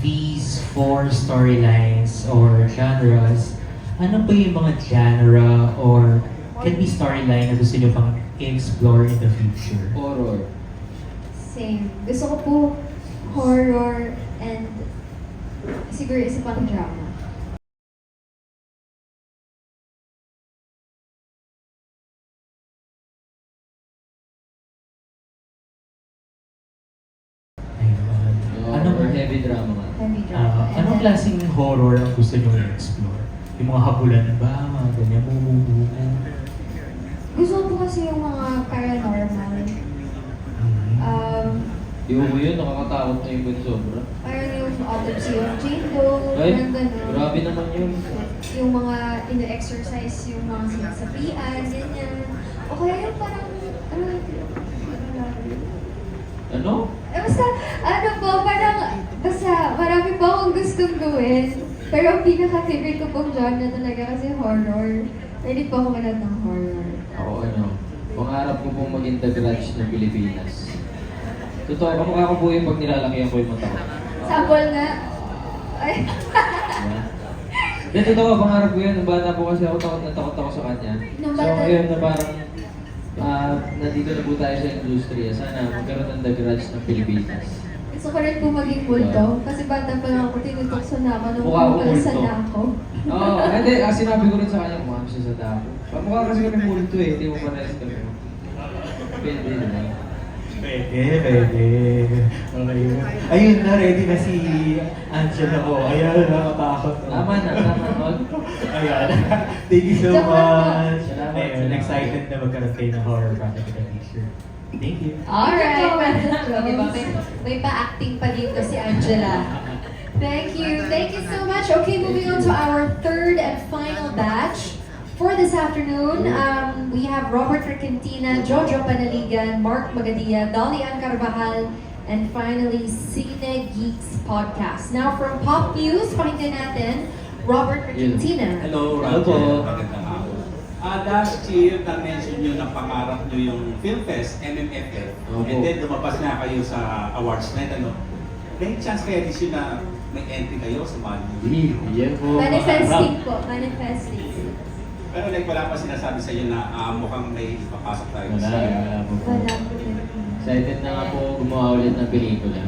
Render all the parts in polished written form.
these four storylines or genres, ano ba yung mga genre or can be storyline na gusto nyo pang i-explore in the future? Horror. Same. Gusto ko po horror and siguro isa pang drama. Ayun. Or heavy drama nga. Heavy drama. And Anong then- klaseng horror ang gusto nyo i-explore? Yung mga habulan ba? Mga ganyan, bumubukan? Gusto ko po kasi yung mga paranormal. Um, Yung mo yun, nakakatakot na yung sobra. parang yung autopsy of Jane Doe, Ay, parang gano'n. grabe naman yun. Yung mga ina-exercise, yung mga sinasabihan, ganyan. O kaya yung parang, Ano? basta, ano po, parang, basta, marami po akong gustong gawin. Pero ang pinaka-favorite ko pong genre talaga kasi horror. Pwede po ako manood ng horror. Ako ano, pangarap ko pong maging The Grudge ng Pilipinas. Totoo, kamukha ko po yung pag nilalakihan ko yung mata ko. Sample nga. Ay. Diba? Hindi, totoo, pangarap ko yun. Nung bata po kasi ako, takot na takot ako sa kanya. Nung So, bata- ngayon na parang nandito na po tayo sa industriya. Sana magkaroon ng The Grudge ng Pilipinas. Gusto ko rin po maging multo. Kasi bata pa lang ako, tinutokso na ako nung Mukha ko pumalasan multo. na ako. Oo, hindi. Sinabi ko rin sa kanya, mukha siya sa dako. Pamukha kasi kami multo eh. Hindi mo pa kami. Pwede na. Pwede. Okay. Ayun na, ready na si Angela ko. Ayan, nakatakot. Tama na, Tol. Ayan. Thank you so much. Salamat. Ayun, excited na magkaroon kayo ng horror project in the future. Thank you. Alright. Diba? May pa-acting pa dito si Angela. Thank you. Thank you so much. Okay, moving on to our third and final batch. For this afternoon, we have Robert Requentina, Jojo Panaligan, Mark Magadia, Dolly Ann Carvajal, and finally, Cine Geeks Podcast. Now, from Pop News, pakinggan natin, Robert Requentina. Hello, Hello po. Roger. Magandang araw. Last year, na-mention nyo na pangarap nyo yung Film Fest, MMFF. Opo. And then, lumabas na kayo sa awards night. Ano? May chance kaya this year na may entry kayo sa Mali? Yan po. Manifesting po. Manifesting. Pero like, wala pa sinasabi sa inyo na mukhang may ipapasok tayo Wala, sa... wala po. Wala po rin. Excited na nga po gumawa ulit ng pelikula.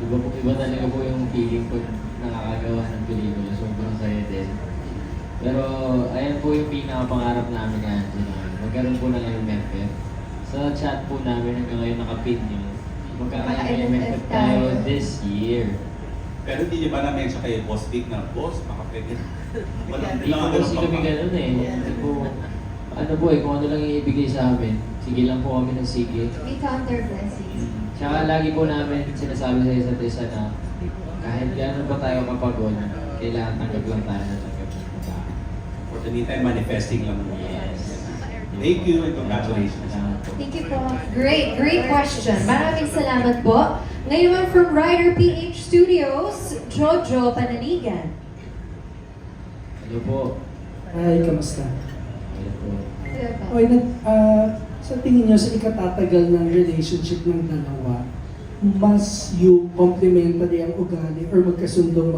Iba talaga po yung feeling ko nakakagawa ng pelikula. Sobrang saya din. Pero ayan po yung pinakapangarap namin ni Angela. Magkaroon po ng MFF. Sa chat po namin hanggang ngayon nakapin yun. Magkakaroon ng MFF tayo this year. Pero hindi nyo ba na-mention kay Boss Vic na, Boss, baka pwede. Hindi po kasi kami ganun eh. Hindi po, ano po eh, kung ano lang iibigay sa amin, sige lang po kami ng sige. We count our blessings. Tsaka lagi po namin sinasabi sa isa't isa na kahit gano'n pa tayo kapagod, kailangan tanggap lang tayo na tanggap. For the meantime, manifesting lang muna. Yes. Thank you and congratulations. Salamat po. Thank you po. Great question. Maraming salamat po. Ngayon from Rider PH Studios, Jojo Panaligan. Hello po. Hi, kamusta? Hello po. Hello po. Okay, sa tingin nyo, sa ikatatagal ng relationship ng dalawa, mas yung complementary ang ugali or magkasundo.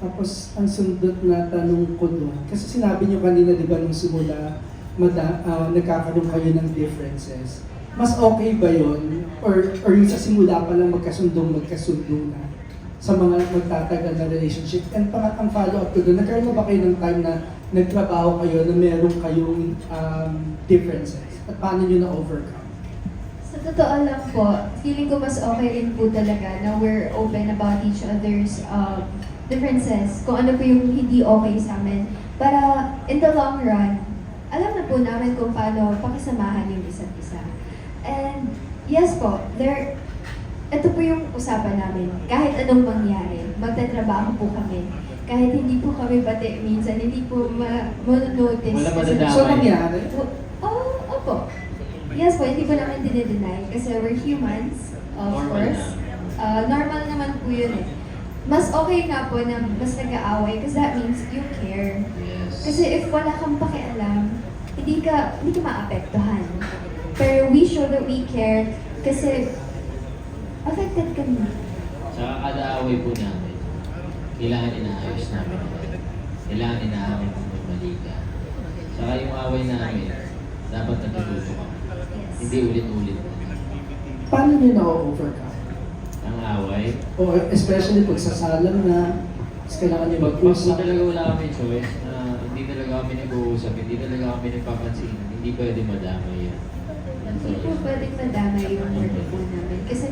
Tapos, ang sundot na tanong ko doon, kasi sinabi nyo kanina, di ba, nung simula, nagkakaroon kayo ng differences. Mas okay ba yun? Or yung sa simula pa lang magkasundo na sa mga magtatagal na relationship? And ang follow-up ko doon, nagkaroon na ba kayo ng time na nagtrabaho kayo na meron kayong differences? At paano nyo na-overcome? Sa totoo lang po, feeling ko mas okay rin po talaga na we're open about each other's differences, kung ano po yung hindi okay sa amin. Para in the long run, alam na po namin kung paano pakisamahan yung isa't isa. And yes po, ito po yung usapan namin. Kahit anong mangyari, magtatrabaho po kami. Kahit hindi po kami pati minsan, hindi po ma-notice. Wala Kasi- madadamay. So, nangyari? Opo. Yes po, hindi po namin dinideny kasi we're humans, of Normal course. Normal naman po yun eh. Mas okay nga po na mas nag-aaway kasi that means you care. Yes. Kasi if wala kang pakialam, hindi ka maapektuhan. Pero we show that we care kasi affected kami. Saka kada away po namin, kailangan inaayos namin. Kailangan inaamin kung may mali ka. Saka yung away namin, dapat natututo ka. Hindi ulit-ulit. Paano niyo na-overcome? Ang away, O especially pag sasalang na, tapos kailangan niyo pag mag-usap. talaga wala kami choice, na hindi talaga kami nag-uusap, hindi talaga kami nagpapansin, hindi pwede madamay yan. Hindi po pwedeng madama yung work po namin. Kasi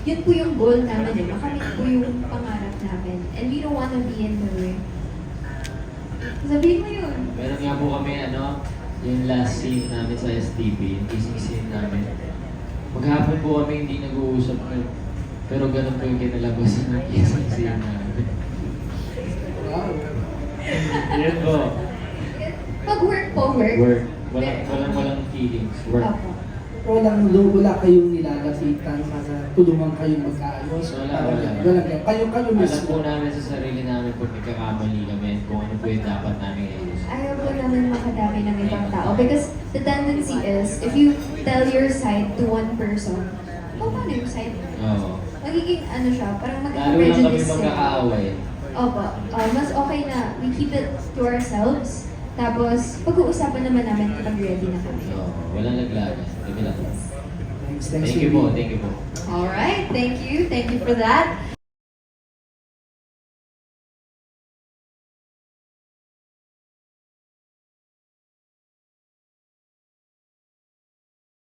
yun po yung goal namin eh. Makamit po yung pangarap namin. And we don't wanna be in the way. Sabihin mo yun. Meron nga po kami, yung last scene namin sa STP, yung kissing scene namin. Maghapon po kami hindi nag-uusap na, pero ganun po yung kinalabasan ng kissing scene namin. Wow. Yun po. Pag work po, work. Work. Walang feelings. Work. Opo. Wala kayong nilalapitan para tulungan kayong magkaayos. Wala. Wala. Kayo Alam mismo. po namin sa sarili namin kung nagkakamali kami at kung ano po yung dapat namin ayusin. Ayaw po namin makadami ng ibang tao. Because the tendency is, if you tell your side to one person, paano yung side? Oo. Magiging ano siya, parang Lalo lang kami magka-prejudice siya. magkakaaway. Opo. Mas okay na we keep it to ourselves. Tapos, pag-uusapan naman namin kapag ready na kami. So, walang naglaga. Kami lang. Thanks, Thank you po. Thank you po. Alright, thank you. Thank you for that.